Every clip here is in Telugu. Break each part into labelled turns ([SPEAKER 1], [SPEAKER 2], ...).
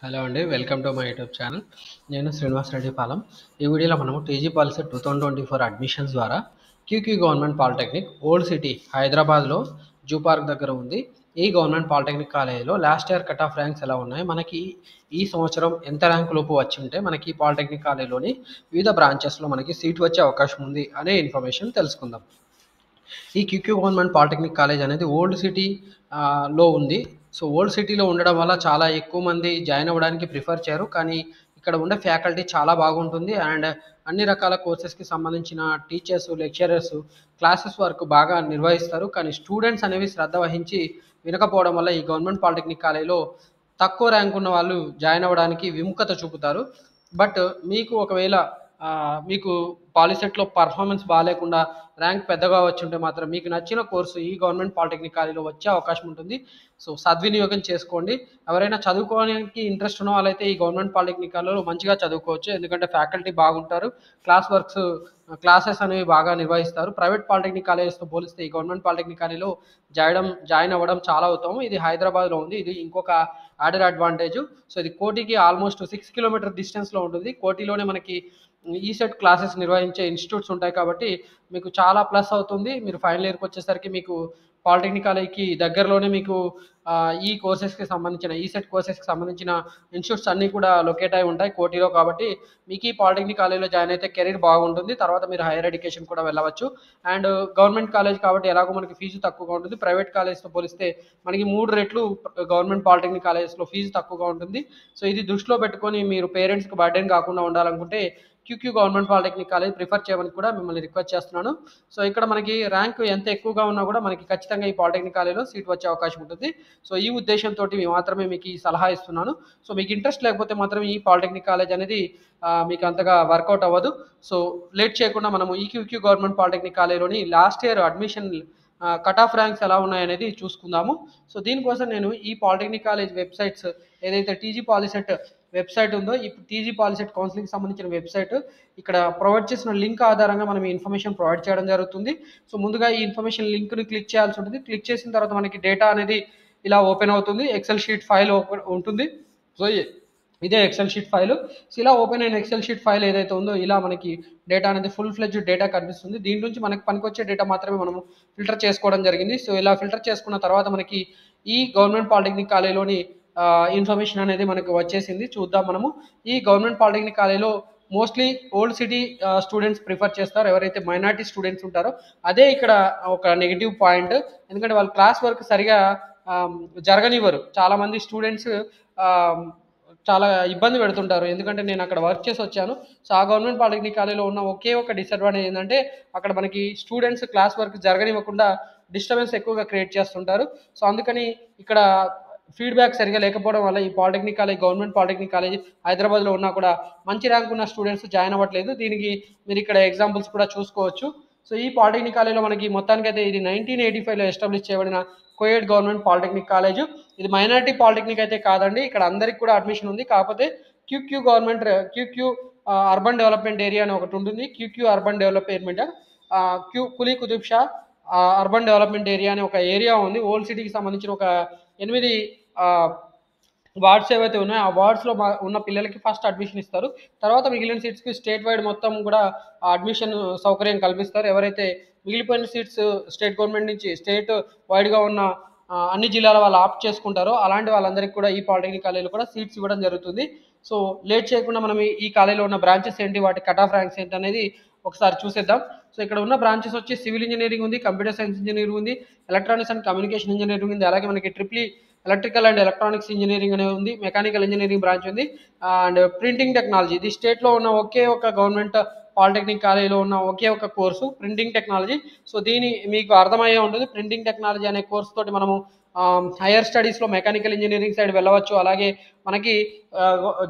[SPEAKER 1] హలో అండి. Welcome to my YouTube channel. నేను శ్రీనివాస్ రెడ్డి పాలెం. ఈ వీడియోలో మనము టీజీ పాలసీ 2024 అడ్మిషన్స్ ద్వారా QQ government polytechnic old city హైదరాబాద్లో జూ పార్క్ దగ్గర ఉంది. ఈ గవర్నమెంట్ పాలిటెక్నిక్ కాలేజీలో last year cut off ranks ఎలా ఉన్నాయి, మనకి ఈ సంవత్సరం ఎంత ర్యాంక్ లోపు వచ్చి ఉంటే మనకి ఈ పాలిటెక్నిక్ కాలేజీలోని వివిధ బ్రాంచెస్లో మనకి సీట్ వచ్చే అవకాశం ఉంది అనే ఇన్ఫర్మేషన్ తెలుసుకుందాం. ఈ క్యూక్యూ గవర్నమెంట్ పాలిటెక్నిక్ కాలేజ్ అనేది ఓల్డ్ సిటీ లో ఉంది. సో ఓల్డ్ సిటీలో ఉండడం వల్ల చాలా ఎక్కువ మంది జాయిన్ అవ్వడానికి ప్రిఫర్ చేయరు. కానీ ఇక్కడ ఉండే ఫ్యాకల్టీ చాలా బాగుంటుంది అండ్ అన్ని రకాల కోర్సెస్కి సంబంధించిన టీచర్స్, లెక్చరర్స్ క్లాసెస్ వరకు బాగా నిర్వహిస్తారు. కానీ స్టూడెంట్స్ అనేవి శ్రద్ధ వహించి వినకపోవడం వల్ల ఈ గవర్నమెంట్ పాలిటెక్నిక్ కాలేజ్లో తక్కువ ర్యాంక్ ఉన్న వాళ్ళు జాయిన్ అవ్వడానికి విముఖత చూపుతారు. బట్ మీకు ఒకవేళ మీకు పాలిసెట్లో పర్ఫార్మెన్స్ బాగాలేకుండా ర్యాంక్ పెద్దగా వచ్చుంటే మాత్రం మీకు నచ్చిన కోర్సు ఈ గవర్నమెంట్ పాలిటెక్నిక్ కాలేజీలో వచ్చే అవకాశం ఉంటుంది. సో సద్వినియోగం చేసుకోండి. ఎవరైనా చదువుకోవడానికి ఇంట్రెస్ట్ ఉన్న వాళ్ళైతే ఈ గవర్నమెంట్ పాలిటెక్నిక్ కాలేజీలో మంచిగా చదువుకోవచ్చు. ఎందుకంటే ఫ్యాకల్టీ బాగుంటారు, క్లాసెస్ అనేవి బాగా నిర్వహిస్తారు. ప్రైవేట్ పాలిటెక్నిక్ కాలేజెస్తో పోలిస్తే ఈ గవర్నమెంట్ పాలిటెక్నిక్ కాలేజీలో జాయిన్ అవ్వడం చాలా అవుతాము. ఇది హైదరాబాద్లో ఉంది. ఇది ఇంకొక యాడెడ్ అడ్వాంటేజ్. సో ఇది కోటికి ఆల్మోస్ట్ 6 కిలోమీటర్ డిస్టెన్స్లో ఉంటుంది. కోటిలోనే మనకి ఈసెట్ క్లాసెస్ నిర్వహించే ఇన్స్టిట్యూట్స్ ఉంటాయి కాబట్టి మీకు చాలా ప్లస్ అవుతుంది. మీరు ఫైనల్ ఇయర్కి వచ్చేసరికి మీకు పాలిటెక్నిక్ కాలేజ్కి దగ్గరలోనే మీకు ఈ కోర్సెస్కి సంబంధించిన ఈసెట్ కోర్సెస్కి సంబంధించిన ఇన్స్టిట్యూట్స్ అన్నీ కూడా లొకేట్ అయి ఉంటాయి కోటిలో. కాబట్టి మీకు ఈ పాలిటెక్నిక్ కాలేజ్లో జాయిన్ అయితే కెరీర్ బాగుంటుంది. తర్వాత మీరు హైయర్ ఎడ్యుకేషన్ కూడా వెళ్ళవచ్చు. అండ్ గవర్నమెంట్ కాలేజ్ కాబట్టి ఎలాగో మనకి ఫీజు తక్కువగా ఉంటుంది. ప్రైవేట్ కాలేజ్తో పోలిస్తే మనకి 3 రెట్లు గవర్నమెంట్ పాలిటెక్నిక్ కాలేజెస్లో ఫీజు తక్కువగా ఉంటుంది. సో ఇది దృష్టిలో పెట్టుకొని మీరు పేరెంట్స్కి బర్డెన్ కాకుండా ఉండాలనుకుంటే QQ government polytechnic college prefer చేయమని కూడా మిమ్మల్ని రిక్వెస్ట్ చేస్తున్నాను. సో ఇక్కడ మనకి ర్యాంక్ ఎంత ఎక్కువగా ఉన్నా కూడా మనకి ఖచ్చితంగా ఈ పాలిటెక్నిక్ కాలేజ్లో సీట్ వచ్చే అవకాశం ఉంటుంది. సో ఈ ఉద్దేశంతో మాత్రమే మీకు ఈ సలహా ఇస్తున్నాను. సో మీకు ఇంట్రెస్ట్ లేకపోతే మాత్రం ఈ పాలిటెక్నిక్ కాలేజ్ అనేది మీకు అంతగా వర్కౌట్ అవ్వదు. సో లేట్ చేయకుండా మనము ఈ క్యూక్యూ గవర్నమెంట్ పాలిటెక్నిక్ కాలేజ్లోని last year admission cut off ranks ఎలా ఉన్నాయనేది చూసుకుందాము. సో దీనికోసం నేను ఈ పాలిటెక్నిక్ కాలేజ్ వెబ్సైట్స్ ఏదైతే టీజీ పాలిసెట్ వెబ్సైట్ ఉందో, ఈ టీజీ పాలిసెట్ కౌన్సిలింగ్ సంబంధించిన వెబ్సైట్ ఇక్కడ ప్రొవైడ్ చేసిన లింక్ ఆధారంగా మనం ఈ ఇన్ఫర్మేషన్ ప్రొవైడ్ చేయడం జరుగుతుంది. సో ముందుగా ఈ ఇన్ఫర్మేషన్ లింక్ని క్లిక్ చేయాల్సి ఉంటుంది. క్లిక్ చేసిన తర్వాత మనకి డేటా అనేది ఇలా ఓపెన్ అవుతుంది. ఎక్సెల్ షీట్ ఫైల్ ఉంటుంది. సో ఇదే ఎక్సెల్ షీట్ ఫైల్. సో ఇలా ఓపెన్ అయిన ఎక్సెల్ షీట్ ఫైల్ ఏదైతే ఉందో ఇలా మనకి డేటా అనేది ఫుల్ ఫ్లెడ్జ్ డేటా కనిపిస్తుంది. దీని నుంచి మనకి పనికొచ్చే డేటా మాత్రమే మనము ఫిల్టర్ చేసుకోవడం జరిగింది. సో ఇలా ఫిల్టర్ చేసుకున్న తర్వాత మనకి ఈ గవర్నమెంట్ పాలిటెక్నిక్ కాలేజ్లోని ఇన్ఫర్మేషన్ అనేది మనకు వచ్చేసింది. చూద్దాం మనము. ఈ గవర్నమెంట్ పాలిటెక్నిక్ కాలేజ్లో mostly old city students prefer చేస్తారు. ఎవరైతే మైనారిటీ స్టూడెంట్స్ ఉంటారో అదే ఇక్కడ ఒక నెగిటివ్ పాయింట్. ఎందుకంటే వాళ్ళు క్లాస్ వర్క్ సరిగా జరగనివ్వరు. చాలామంది స్టూడెంట్స్ చాలా ఇబ్బంది పెడుతుంటారు. ఎందుకంటే నేను అక్కడ వర్క్ చేసి వచ్చాను. సో ఆ గవర్నమెంట్ పాలిటెక్నిక్ కాలేజ్లో ఉన్న ఒకే ఒక డిసడ్వాంటేజ్ ఏంటంటే అక్కడ మనకి స్టూడెంట్స్ క్లాస్ వర్క్ జరగనివ్వకుండా డిస్టర్బెన్స్ ఎక్కువగా క్రియేట్ చేస్తుంటారు. సో అందుకని ఇక్కడ ఫీడ్బ్యాక్ సరిగా లేకపోవడం వల్ల ఈ polytechnic college government polytechnic college హైదరాబాద్లో ఉన్నా కూడా మంచి ర్యాంక్ ఉన్న స్టూడెంట్స్ జాయిన్ అవ్వట్లేదు. దీనికి మీరు ఇక్కడ ఎగ్జాంపుల్స్ కూడా చూసుకోవచ్చు. సో ఈ పాలిటెక్నిక్ కాలేజ్లో మనకి మొత్తానికైతే ఇది 1985లో ఎస్టాబ్లిష్ చేయబడిన కోయెడ్ గవర్నమెంట్ పాలిటెక్నిక్ కాలేజ్. ఇది మైనారిటీ పాలిటెక్నిక్ అయితే కాదండి. ఇక్కడ అందరికి కూడా అడ్మిషన్ ఉంది. కాకపోతే క్యూక్యూ అర్బన్ డెవలప్మెంట్ ఏరియా అని ఒకటి ఉంటుంది. QQ urban development Quli Qutub Shah urban development area అనే ఒక ఏరియా ఉంది. ఓల్డ్ సిటీకి సంబంధించిన ఒక 8 వార్డ్స్ ఏవైతే ఉన్నాయో ఆ వార్డ్స్లో ఉన్న పిల్లలకి ఫస్ట్ అడ్మిషన్ ఇస్తారు. తర్వాత మిగిలిన సీట్స్కి స్టేట్ వైడ్ మొత్తం కూడా అడ్మిషన్ సౌకర్యం కల్పిస్తారు. ఎవరైతే మిగిలిపోయిన సీట్స్ స్టేట్ గవర్నమెంట్ నుంచి స్టేట్ వైడ్గా ఉన్న అన్ని జిల్లాల వాళ్ళు ఆప్ట్ చేసుకుంటారో అలాంటి వాళ్ళందరికీ కూడా ఈ పాలిటెక్నిక్ కాలేజీలో కూడా సీట్స్ ఇవ్వడం జరుగుతుంది. సో లేట్ చేయకుండా మనం ఈ కాలేజీలో ఉన్న బ్రాంచెస్ ఏంటి, వాటి కట్ ఆఫ్ ర్యాంక్స్ ఏంటి అనేది ఒకసారి చూసేద్దాం. సో ఇక్కడ ఉన్న బ్రాంచెస్ వచ్చి సివిల్ ఇంజనీరింగ్ ఉంది, కంప్యూటర్ సైన్స్ ఇంజనీరింగ్ ఉంది, ఎలక్ట్రానిక్స్ అండ్ కమ్యూనికేషన్ ఇంజనీరింగ్ ఉంది, అలాగే మనకి triple electrical and electronics engineering అనేది ఉంది, మెకానికల్ ఇంజనీరింగ్ బ్రాంచ్ ఉంది, అండ్ ప్రింటింగ్ టెక్నాలజీ. ఇది స్టేట్లో ఉన్న ఒకే ఒక గవర్నమెంట్ పాలిటెక్నిక్ కాలేజీలో ఉన్న ఒకే ఒక కోర్సు ప్రింటింగ్ టెక్నాలజీ. సో దీని మీకు అర్థమయ్యే ఉంటుంది. ప్రింటింగ్ టెక్నాలజీ అనే కోర్స్ తోటి మనము హైయర్ స్టడీస్లో మెకానికల్ ఇంజనీరింగ్ సైడ్ వెళ్ళవచ్చు. అలాగే మనకి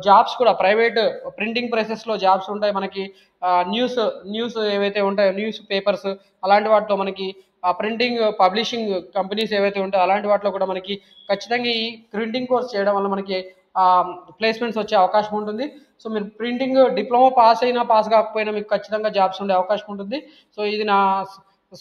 [SPEAKER 1] జాబ్స్ కూడా ప్రైవేట్ ప్రింటింగ్ ప్రెసెస్లో జాబ్స్ ఉంటాయి. మనకి న్యూస్ ఏవైతే ఉంటాయో న్యూస్ పేపర్స్ అలాంటి వాటిలో మనకి ప్రింటింగ్ పబ్లిషింగ్ కంపెనీస్ ఏవైతే ఉంటాయో అలాంటి వాటిలో కూడా మనకి ఖచ్చితంగా ఈ ప్రింటింగ్ కోర్స్ చేయడం వల్ల మనకి ప్లేస్మెంట్స్ వచ్చే అవకాశం ఉంటుంది. సో మీరు ప్రింటింగ్ డిప్లొమా పాస్ అయినా పాస్ కాకపోయినా మీకు ఖచ్చితంగా జాబ్స్ ఉండే అవకాశం ఉంటుంది. సో ఇది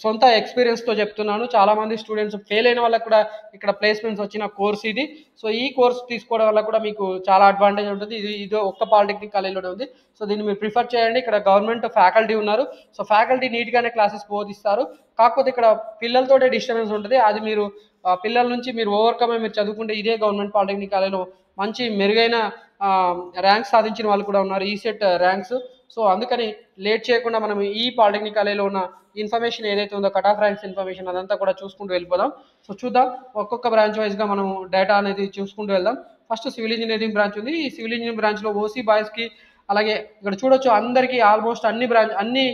[SPEAKER 1] సొంత ఎక్స్పీరియన్స్తో చెప్తున్నాను. చాలామంది స్టూడెంట్స్ ఫెయిల్ అయిన వాళ్ళకి కూడా ఇక్కడ ప్లేస్మెంట్స్ వచ్చిన కోర్స్ ఇది. సో ఈ కోర్స్ తీసుకోవడం వల్ల కూడా మీకు చాలా అడ్వాంటేజ్ ఉంటుంది. ఇది ఒక్క పాలిటెక్నిక్ కాలేజ్లోనే ఉంది. సో దీన్ని మీరు ప్రిఫర్ చేయండి. ఇక్కడ గవర్నమెంట్ ఫ్యాకల్టీ ఉన్నారు. సో ఫ్యాకల్టీ నీట్గానే క్లాసెస్ బోధిస్తారు. కాకపోతే ఇక్కడ పిల్లలతోటే డిస్టర్బెన్స్ ఉంటుంది. అది మీరు పిల్లల నుంచి మీరు ఓవర్కమ్ మీరు చదువుకుంటే ఇదే గవర్నమెంట్ పాలిటెక్నిక్ కాలేజ్లో మంచి మెరుగైన ర్యాంక్స్ సాధించిన వాళ్ళు కూడా ఉన్నారు, ఈసెట్ ర్యాంక్స్. సో అందుకని లేట్ చేయకుండా మనం ఈ పాలిటెక్నిక్ కాలేజ్లో ఉన్న ఇన్ఫర్మేషన్ ఏదైతే ఉందో కట్ ఆఫ్ ర్యాంక్స్ ఇన్ఫర్మేషన్ అదంతా కూడా చూసుకుంటూ వెళ్ళిపోదాం. సో చూద్దాం, ఒక్కొక్క బ్రాంచ్ వైజ్గా మనం డేటా అనేది చూసుకుంటూ వెళ్దాం. ఫస్ట్ సివిల్ ఇంజనీరింగ్ బ్రాంచ్ ఉంది. ఈ సివిల్ ఇంజనీరింగ్ బ్రాంచ్లో ఓసీ బాయ్స్కి అలాగే ఇక్కడ చూడొచ్చు అందరికీ ఆల్మోస్ట్ అన్ని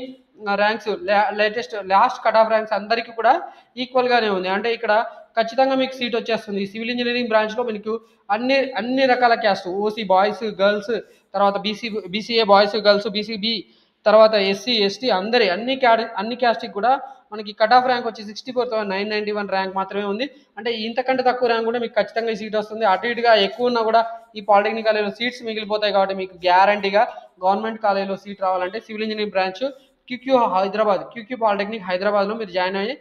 [SPEAKER 1] ranks latest last cut off ranks అందరికీ కూడా ఈక్వల్గానే ఉంది. అంటే ఇక్కడ ఖచ్చితంగా మీకు సీట్ వచ్చేస్తుంది. ఈ సివిల్ ఇంజనీరింగ్ బ్రాంచ్లో మీకు అన్ని రకాల క్యాస్ట్, ఓసీ బాయ్స్ గర్ల్స్, తర్వాత బీసీఏ బాయ్స్ గర్ల్స్, బీసీబీ, తర్వాత ఎస్సీ ఎస్టీ అన్ని క్యాస్ట్కి కూడా మనకి కట్ ఆఫ్ ర్యాంక్ వచ్చి 64,991 ర్యాంక్ మాత్రమే ఉంది. అంటే ఇంతకంటే తక్కువ ర్యాంక్ కూడా మీకు ఖచ్చితంగా ఈ సీట్ వస్తుంది. అటు ఇటుగా ఎక్కువ ఉన్నా కూడా ఈ పాలిటెక్నిక్ కాలేజ్లో సీట్స్ మిగిలిపోతాయి. కాబట్టి మీకు గ్యారంటీగా గవర్నమెంట్ కాలేజ్లో సీట్ రావాలంటే civil engineering branch QQ polytechnic హైదరాబాద్లో మీరు జాయిన్ అయ్యి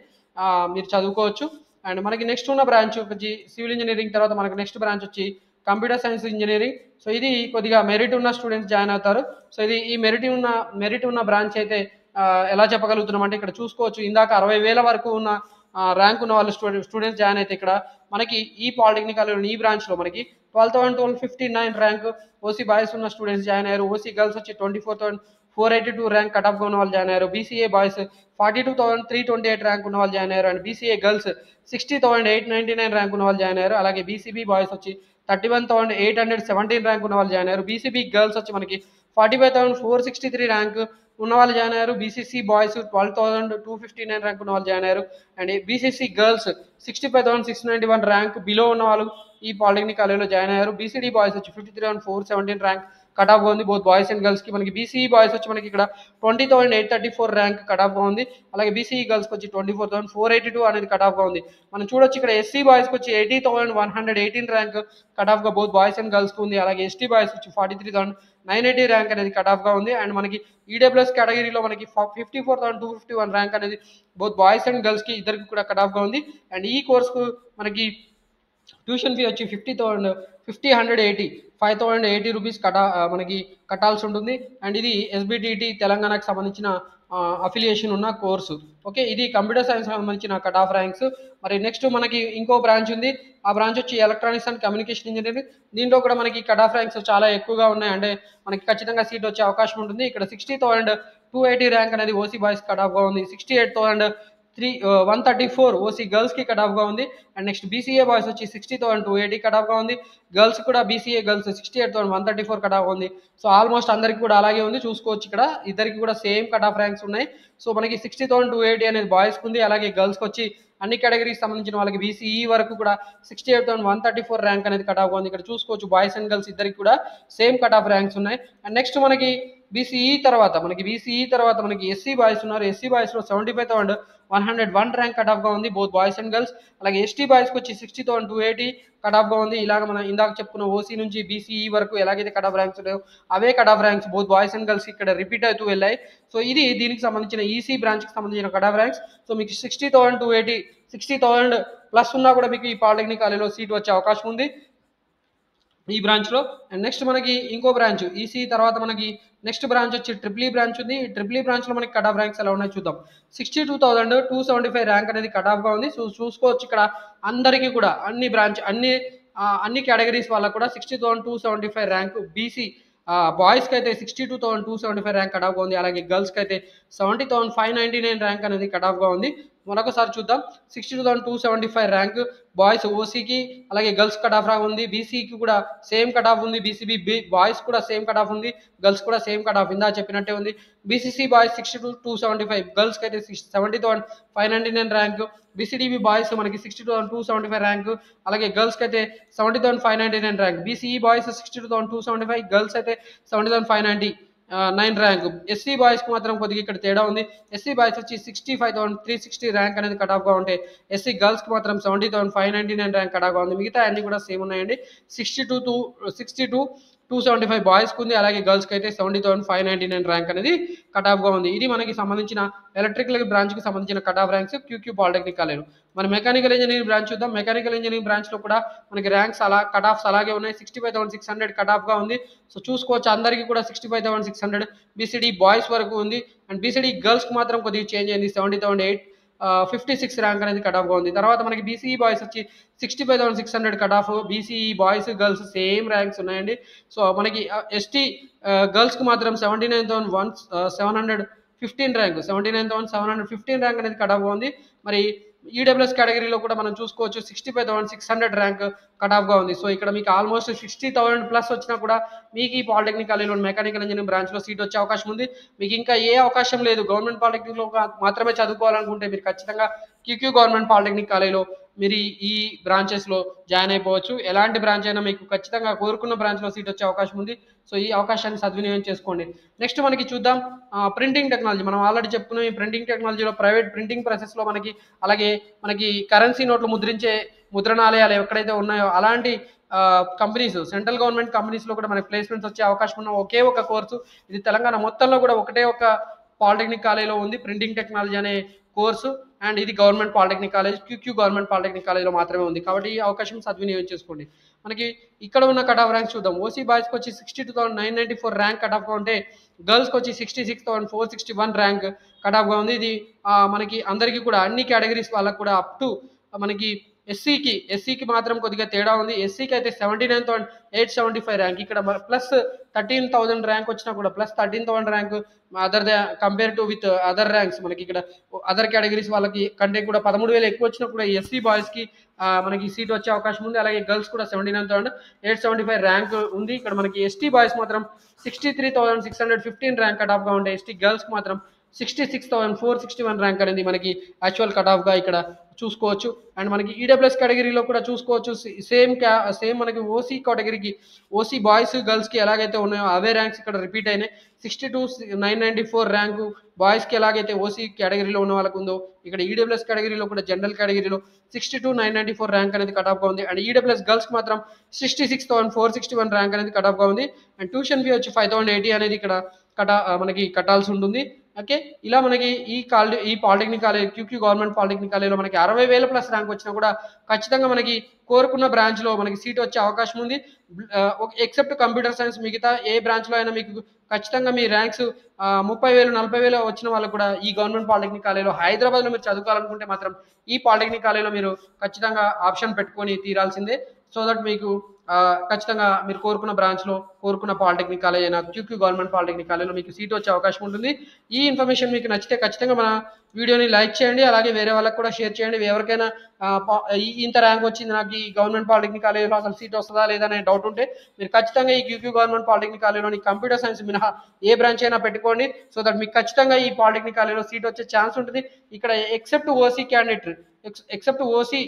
[SPEAKER 1] మీరు చదువుకోవచ్చు. అండ్ మనకి నెక్స్ట్ ఉన్న బ్రాంచ్ వచ్చి సివిల్ ఇంజనీరింగ్ తర్వాత మనకి నెక్స్ట్ బ్రాంచ్ వచ్చి కంప్యూటర్ సైన్స్ ఇంజనీరింగ్. సో ఇది కొద్దిగా మెరిట్ ఉన్న స్టూడెంట్స్ జాయిన్ అవుతారు. సో ఇది ఈ మెరిట్ ఉన్న బ్రాంచ్ అయితే ఎలా చెప్పగలుగుతున్నాం అంటే ఇక్కడ చూసుకోవచ్చు, ఇందాక 60,000 వరకు ఉన్న ర్యాంక్ ఉన్న వాళ్ళు స్టూడెంట్స్ జాయిన్ అయితే ఇక్కడ మనకి ఈ పాలిటెక్నిక్ కాలేజ్ ఈ బ్రాంచ్లో మనకి 12,1259 ర్యాంక్ ఓసీ బాయ్స్ ఉన్న స్టూడెంట్స్ జాయిన్ అయ్యారు. ఓసీ గర్ల్స్ వచ్చి 24,482 ర్యాంక్ కట్ ఆఫ్గా ఉన్న వాళ్ళు జాయిన్ అయ్యారు. బీసీఏ బాయ్స్ 42,328 ర్యాంక్ ఉన్న వాళ్ళు జాయిన్ అయ్యారు. అండ్ బీసీఏ గర్ల్స్ 60,899 ర్యాంక్ ఉన్న వాళ్ళు జాయిన్ అయ్యారు. అలాగే బీసీబీ బాయ్స్ వచ్చి 31,817 ర్యాంక్ ఉన్న వాళ్ళు జాయిన్ అయ్యారు. బీసీబీ గర్ల్స్ వచ్చి మనకి 45,463 ర్యాంక్ ఉన్న వాళ్ళు జాయిన్ అయ్యారు. బీసీసీ బాయ్స్ 12,259 ర్యాంక్ ఉన్న వాళ్ళు జాయిన్ అయ్యారు. And BCC girls 65,691 rank below ఉన్న వాళ్ళు ఈ పాలిటెక్నిక్ కాలేజ్లో జాయిన్ అయ్యారు. బీసీడీ బాయ్స్ వచ్చి 53,417 ర్యాంక్ కట్ ఆఫ్గా ఉంది బోత్ బాయ్స్ అండ్ గర్ల్స్కి. మనకి బీసీఈ బాయ్స్ వచ్చి మనకి ఇక్కడ 20,834 ర్యాంక్ కట్ ఆఫ్గా ఉంది. అలాగే బీసీఈ గర్ల్స్కి వచ్చి 24,482 అనేది కట్ ఆఫ్గా ఉంది. మనం చూడొచ్చు ఇక్కడ ఎస్సీ బాయ్స్కి వచ్చి 80,118 ర్యాంక్ కట్ ఆఫ్గా బోత్ బాయ్స్ అండ్ గర్ల్స్కి ఉంది. అలాగే ఎస్టీ బాయ్స్ వచ్చి 43,980 ర్యాంక్ అనేది కట్ ఆఫ్గా ఉంది. అండ్ మనకి ఈడబ్ల్యూఎస్ కేటగిరీలో మనకి 54,251 ర్యాంక్ అనేది బోత్ బాయ్స్ అండ్ గర్ల్స్కి ఇద్దరికి కూడా కట్ ఆఫ్గా ఉంది. అండ్ ఈ కోర్సుకు మనకి ట్యూషన్ ఫీ వచ్చి 5,180 రూపీస్ మనకి కట్టాల్సి ఉంటుంది. అండ్ ఇది ఎస్బిటిటి తెలంగాణకు సంబంధించిన అఫిలియేషన్ ఉన్న కోర్సు. ఓకే, ఇది కంప్యూటర్ సైన్స్ సంబంధించిన కట్ ఆఫ్ ర్యాంక్స్. మరి నెక్స్ట్ మనకి ఇంకో బ్రాంచ్ ఉంది. ఆ బ్రాంచ్ వచ్చి ఎలక్ట్రానిక్స్ అండ్ కమ్యూనికేషన్ ఇంజనీరింగ్. దీంట్లో కూడా మనకి కట్ ఆఫ్ ర్యాంక్స్ చాలా ఎక్కువగా ఉన్నాయి. అంటే మనకి ఖచ్చితంగా సీట్ వచ్చే అవకాశం ఉంటుంది. ఇక్కడ 60,280 ర్యాంక్ అనేది ఓసీ బాయ్స్ కట్ ఆఫ్గా ఉంది. 68,134 ఓసీ గర్ల్స్కి కట్ ఆఫ్గా ఉంది. అండ్ నెక్స్ట్ బీసీఏ బాయ్స్ వచ్చి 60,280 కట్ ఆఫ్గా ఉంది. గర్ల్స్ కూడా బీసీఏ గర్ల్స్ 68,134 కట్ ఆఫ్ ఉంది. సో ఆల్మోస్ట్ అందరికి కూడా అలాగే ఉంది. చూసుకోవచ్చు ఇక్కడ ఇద్దరికి కూడా సేమ్ కట్ ఆఫ్ ర్యాంక్స్ ఉన్నాయి. సో మనకి 60,280 అనేది బాయ్స్కి ఉంది. అలాగే గర్ల్స్కి వచ్చి అన్ని కేటగిరీకి సంబంధించిన వాళ్ళకి బీసీఈ వరకు కూడా 68,134 ర్యాంక్ అనేది కట్ ఆఫ్ ఉంది. ఇక్కడ చూసుకోవచ్చు బాయ్స్ అండ్ గర్ల్స్ ఇద్దరికి కూడా సేమ్ కట్ ఆఫ్ ర్యాంక్స్ ఉన్నాయి. అండ్ నెక్స్ట్ మనకి బీసీఈ తర్వాత మనకి ఎస్సీ బాయ్స్ ఉన్నారు. ఎస్సీ బాయ్స్లో 75,101 ర్యాంక్ కట్ ఆఫ్గా ఉంది బోత్ బాయ్స్ అండ్ గర్ల్స్. అలాగే ఎస్టీ బాయ్స్కి వచ్చి 60,280 కట్ ఆఫ్గా ఉంది. ఇలాగ మనం ఇందాక చెప్పుకున్న ఓసీ నుంచి బీసీఈ వరకు ఎలాగైతే కట్ ఆఫ్ ర్యాంక్స్ ఉన్నాయో అవే cut off ranks both boys and girls ఇక్కడ రిపీట్ అవుతూ వెళ్ళాయి. సో ఇది దీనికి సంబంధించిన ఈసీ బ్రాంచ్కి సంబంధించిన కట్ ఆఫ్ ర్యాంక్స్. సో మీకు 60,280 60,000 ప్లస్ ఉన్నా కూడా మీకు ఈ పాలిటెక్నిక్ కాలేజ్లో సీట్ వచ్చే అవకాశం ఉంది ఈ బ్రాంచ్లో. అండ్ నెక్స్ట్ మనకి ఇంకో బ్రాంచ్ ఈసీ తర్వాత మనకి నెక్స్ట్ బ్రాంచ్ వచ్చి ట్రిపుల్ ఈ బ్రాంచ్ ఉంది. ఈ ట్రిపుల్ ఈ బ్రాంచ్లో మనకి కట్ ఆఫ్ ర్యాంక్స్ ఎలా ఉన్నాయి చూద్దాం. 62,275 ర్యాంక్ అనేది కట్ ఆఫ్గా ఉంది. సో చూసుకోవచ్చు ఇక్కడ అందరికీ కూడా అన్ని కేటగిరీస్ వాళ్ళకు కూడా 60,275 ర్యాంక్. బీసీ బాయ్స్కి అయితే 62,275 ర్యాంక్ కట్ ఆఫ్గా ఉంది. అలాగే గర్ల్స్కి అయితే 70,599 ర్యాంక్ అనేది కట్ ఆఫ్గా ఉంది. మరొకసారి చూద్దాం, 62,275 ర్యాంక్ బాయ్స్ ఓసీకి అలాగే గర్ల్స్ కట్ ఆఫ్ ఉంది. బీసీకి కూడా సేమ్ కట్ ఆఫ్ ఉంది. బీసీబీ బాయ్స్ కూడా సేమ్ కట్ ఆఫ్ ఉంది. గర్ల్స్ కూడా సేమ్ కట్ ఆఫ్ ఇందా చెప్పినట్టే ఉంది. బీసీసీ బాయ్స్ 62,275, గర్ల్స్కి అయితే 70,599 ర్యాంక్. బీసీడీబీ బాయ్స్ మనకి 62,275 ర్యాంక్. అలాగే గర్ల్స్కి అయితే 70,599 ర్యాంక్. బీసీఈ బాయ్స్ 62,275, గర్ల్స్ అయితే 70,599 ర్యాంక్. ఎస్సీ బాయ్స్కి మాత్రం కొద్దిగా ఇక్కడ తేడా ఉంది. ఎస్సీ బాయ్స్ వచ్చి 65,360 ర్యాంక్ అనేది కట్ ఆఫ్గా ఉంటే ఎస్సీ గర్ల్స్కి మాత్రం 70,599 ర్యాంక్ కట్ ఆఫ్గా ఉంది. మిగతా అన్ని కూడా సేమ్ ఉన్నాయండి. 62 275 బాయ్స్కి ఉంది, అలాగే గర్ల్స్కి అయితే 70,599 ర్యాంక్ అనేది కట్ ఆఫ్గా ఉంది. ఇది మనకి సంబంధించిన ఎలక్ట్రికల్ బ్రాంచ్కి సంబంధించిన cut off ranks QQ polytechnic college. మన మెకానికల్ ఇంజనీరింగ్ బ్రాంచ్ చూద్దాం. మెకానికల్ ఇంజనీరింగ్ బ్రాంచ్లో కూడా మనకి ర్యాంక్స్ కట్ ఆఫ్స్ అలాగే ఉన్నాయి. 65,600 కట్ ఆఫ్గా ఉంది. సో చూసుకోవచ్చు, అందరికీ కూడా 65,600 బీసీడీ బాయ్స్ వరకు ఉంది. అండ్ బీసీడీ గర్ల్స్కి మాత్రం కొద్దిగా చేంజ్ అయింది, 70,856 ర్యాంక్ అనేది కట్ ఆఫ్గా ఉంది. తర్వాత మనకి బీసీఈ బాయ్స్ వచ్చి 65,600 cut off. BCE boys girls same ranks ఉన్నాయండి. సో మనకి ఎస్టీ గర్ల్స్కి మాత్రం 79,715 ర్యాంక్, 79,715 ర్యాంక్ అనేది కట్ ఆఫ్గా ఉంది. మరి ఈడబ్ల్యూఎస్ కేటగిరీలో కూడా మనం చూసుకోవచ్చు, 65,600 ర్యాంక్ కట్ ఆఫ్గా ఉంది. సో ఇక్కడ మీకు ఆల్మోస్ట్ 60,000 ప్లస్ వచ్చినా కూడా మీకు ఈ పాలిటెక్నిక్ కాలేజ్లో మెకానికల్ ఇంజనీరింగ్ బ్రాంచ్లో సీట్ వచ్చే అవకాశం ఉంది. మీకు ఇంకా ఏ అవకాశం లేదు, గవర్నమెంట్ పాలిటెక్నిక్లో మాత్రమే చదువుకోవాలనుకుంటే మీరు ఖచ్చితంగా క్యూక్యూ గవర్నమెంట్ పాలిటెక్నిక్ కాలేజ్లో మీరు ఈ బ్రాంచెస్లో జాయిన్ అయిపోవచ్చు. ఎలాంటి బ్రాంచ్ అయినా మీకు ఖచ్చితంగా కోరుకున్న బ్రాంచ్లో సీట్ వచ్చే అవకాశం ఉంది. సో ఈ అవకాశాన్ని సద్వినియోగం చేసుకోండి. నెక్స్ట్ మనకి చూద్దాం ప్రింటింగ్ టెక్నాలజీ. మనం ఆల్రెడీ చెప్పుకున్నాం, ఈ ప్రింటింగ్ టెక్నాలజీలో ప్రైవేట్ ప్రింటింగ్ ప్రాసెస్లో అలాగే మనకి కరెన్సీ నోట్లు ముద్రించే ముద్రణాలయాలు ఎక్కడైతే ఉన్నాయో అలాంటి కంపెనీస్, సెంట్రల్ గవర్నమెంట్ కంపెనీస్లో కూడా మనకి ప్లేస్మెంట్స్ వచ్చే అవకాశం ఉన్న ఒకే ఒక కోర్సు ఇది. తెలంగాణ మొత్తంలో కూడా ఒకటే ఒక పాలిటెక్నిక్ కాలేజ్లో ఉంది ప్రింటింగ్ టెక్నాలజీ అనే కోర్సు. అండ్ ఇది government polytechnic college, QQ government polytechnic కాలేజ్లో మాత్రమే ఉంది. కాబట్టి ఈ అవకాశం సద్వినియోగం చేసుకోండి. మనకి ఇక్కడ ఉన్న కట్ ఆఫ్ ర్యాంక్స్ చూద్దాం. ఓసీ బాయ్స్కి వచ్చి 62,994 ర్యాంక్ కట్ ఆఫ్గా ఉంటే గర్ల్స్కి వచ్చి 66,461 ర్యాంక్ కట్ ఆఫ్గా ఉంది. ఇది మనకి అందరికీ కూడా అన్ని కేటగిరీస్ వాళ్ళకు కూడా అప్ టు మనకి ఎస్సీకి మాత్రం కొద్దిగా తేడా ఉంది. ఎస్సీకి అయితే 79,875 ర్యాంక్. ఇక్కడ ప్లస్ 13,000 ర్యాంక్ వచ్చినా కూడా plus 13,000 rank compare to with other ranks మనకి ఇక్కడ అదర్ కేటగిరీస్ వాళ్ళకి కంటే కూడా 13,000 ఎక్కువ వచ్చినా కూడా ఎస్సీ బాయ్స్కి మనకి సీట్ వచ్చే అవకాశం ఉంది. అలాగే గర్ల్స్ కూడా 79,875 ర్యాంక్ ఉంది. ఇక్కడ మనకి ఎస్టీ బాయ్స్ మాత్రం 63,615 ర్యాంక్ కట్ ఆఫ్గా ఉండే ఎస్టీ గర్ల్స్కి మాత్రం 66,461 ర్యాంక్ అనేది మనకి యాక్చువల్ కట్ ఆఫ్గా ఇక్కడ చూసుకోవచ్చు. అండ్ మనకి ఈడబ్ల్యూఎస్ కేటగిరీలో కూడా చూసుకోవచ్చు, సేమ్ మనకి ఓసీ కేటగిరీకి ఓసీ బాయ్స్ గర్ల్స్కి ఎలాగైతే ఉన్నాయో అవే ర్యాంక్స్ ఇక్కడ రిపీట్ అయినాయి. 62,994 ర్యాంకు బాయ్స్కి ఎలాగైతే ఓసీ కేటగిరీలో ఉన్న వాళ్ళకు ఉందో ఇక్కడ ఈడబ్ల్యూఎస్ కేటగిరీలో కూడా జనరల్ కేటగిరీలో 62,994 ర్యాంక్ అనేది కట్ ఆఫ్గా ఉంది. అండ్ ఈడబ్ల్యూఎస్ గర్ల్స్కి మాత్రం 66,461 ర్యాంక్ అనేది కట్ ఆఫ్గా ఉంది. అండ్ ట్యూషన్ ఫీ వచ్చి 5,080 అనేది ఇక్కడ మనకి కట్టాల్సి ఉంటుంది. ఓకే, ఇలా మనకి ఈ polytechnic college QQ government polytechnic కాలేజ్లో మనకి 60,000 ప్లస్ ర్యాంక్ వచ్చినా కూడా ఖచ్చితంగా మనకి కోరుకున్న బ్రాంచ్లో మనకి సీట్ వచ్చే అవకాశం ఉంది. ఎక్సెప్ట్ కంప్యూటర్ సైన్స్, మిగతా ఏ బ్రాంచ్లో అయినా మీకు ఖచ్చితంగా మీ ర్యాంక్స్ 30,000 40,000 వచ్చిన వాళ్ళకు కూడా ఈ గవర్నమెంట్ పాలిటెక్నిక్ కాలేజ్లో హైదరాబాద్లో మీరు చదువుకోవాలనుకుంటే మాత్రం ఈ పాలిటెక్నిక్ కాలేజ్లో మీరు ఖచ్చితంగా ఆప్షన్ పెట్టుకొని తీరాల్సిందే. సో దట్ మీకు ఖచ్చితంగా మీరు కోరుకున్న బ్రాంచ్లో కోరుకున్న పాలిటెక్నిక్ కాలేజ్ అయినా క్యూక్యూ గవర్నమెంట్ పాలిటెక్నిక్ కాలేజ్లో మీకు సీట్ వచ్చే అవకాశం ఉంటుంది. ఈ ఇన్ఫర్మేషన్ మీకు నచ్చితే ఖచ్చితంగా మన వీడియోని లైక్ చేయండి, అలాగే వేరే వాళ్ళకి కూడా షేర్ చేయండి. ఎవరికైనా ఇంత ర్యాంక్ వచ్చింది నాకు ఈ గవర్నమెంట్ పాలిటెక్నిక్ కాలేజ్లో అసలు సీట్ వస్తుందా లేదా అనే డౌట్ ఉంటే మీరు ఖచ్చితంగా ఈ క్యూక్యూ గవర్నమెంట్ పాలిటెక్నిక్ కాలేజ్లోని కంప్యూటర్ సైన్స్ మినహా ఏ బ్రాంచ్ అయినా పెట్టుకోండి. సో దట్ మీకు ఖచ్చితంగా ఈ పాలిటెక్నిక్ కాలేజ్లో సీట్ వచ్చే ఛాన్స్ ఉంటుంది. ఇక్కడ ఎక్సెప్ట్ ఓసీ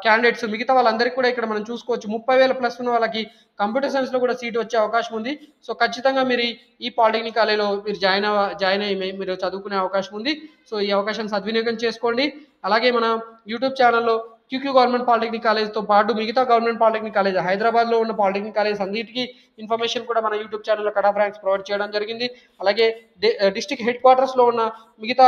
[SPEAKER 1] క్యాండిడేట్స్ మిగతా వాళ్ళందరికీ కూడా ఇక్కడ మనం చూసుకోవచ్చు 30,000 ప్లస్ ఉన్న వాళ్ళకి కంప్యూటర్ సైన్స్లో కూడా సీట్ వచ్చే అవకాశం ఉంది. సో ఖచ్చితంగా మీరు ఈ పాలిటెక్నిక్ కాలేజ్లో మీరు జాయిన్ అయ్యి మీరు చదువుకునే అవకాశం ఉంది. సో ఈ అవకాశాన్ని సద్వినియోగం చేసుకోండి. అలాగే మన యూట్యూబ్ ఛానల్లో క్యూక్యూ గవర్నమెంట్ పాలిటెక్నిక్ కాలేజ్తో పాటు మిగతా గవర్నమెంట్ పాలిటెక్నిక్ కాలేజ్ హైదరాబాద్లో ఉన్న పాలిటెక్నిక్ కాలేజ్ అన్నిటికీ ఇన్ఫర్మేషన్ కూడా మన యూట్యూబ్ ఛానల్లో కట్ ఆఫ్ ర్యాంక్స్ ప్రొవైడ్ చేయడం జరిగింది. అలాగే డిస్ట్రిక్ట్ హెడ్ క్వార్టర్స్లో ఉన్న మిగతా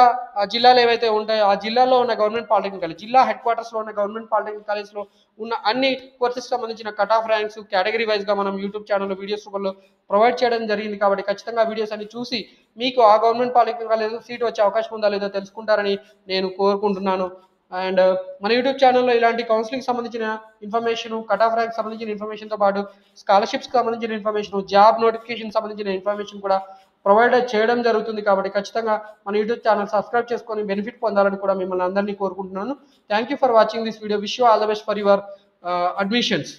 [SPEAKER 1] జిల్లాలు ఏవైతే ఉంటాయో ఆ జిల్లాలో ఉన్న గవర్నమెంట్ పాలిటెక్నిక్ కాలేజ్, జిల్లా హెడ్ క్వార్టర్స్లో ఉన్న గవర్నమెంట్ పాలిటెక్నిక్ కాలేజ్లో ఉన్న అన్ని కోర్సెస్ సంబంధించిన కట్ ఆఫ్ ర్యాంక్స్ కేటగిరీ వైజ్గా మనం యూట్యూబ్ ఛానల్లో వీడియోస్ రూపంలో ప్రొవైడ్ చేయడం జరిగింది. కాబట్టి ఖచ్చితంగా వీడియోస్ అన్ని చూసి మీకు ఆ గవర్నమెంట్ పాలిటెక్నిక్ కాలేజ్ సీట్ వచ్చే అవకాశం ఉందా లేదో తెలుసుకుంటారని నేను కోరుకుంటున్నాను. అండ్ మన యూట్యూబ్ ఛానల్లో ఇలాంటి కౌన్సిలింగ్ సంబంధించిన ఇన్ఫర్మేషన్, కట్ ఆఫ్ ర్యాంక్ సంబంధించిన ఇన్ఫర్మేషన్తో పాటు స్కాలర్షిప్స్ సంబంధించిన ఇన్ఫర్మేషన్, జాబ్ నోటిఫికేషన్ సంబంధించిన ఇన్ఫర్మేషన్ కూడా ప్రొవైడ్ చేయడం జరుగుతుంది. కాబట్టి ఖచ్చితంగా మన యూట్యూబ్ ఛానల్ సబ్స్క్రైబ్ చేసుకొని బెనిఫిట్ పొందాలని కూడా మిమ్మల్ని అందరినీ కోరుకుంటున్నాను. Thank you for watching this video. Wish you all the best for your admissions.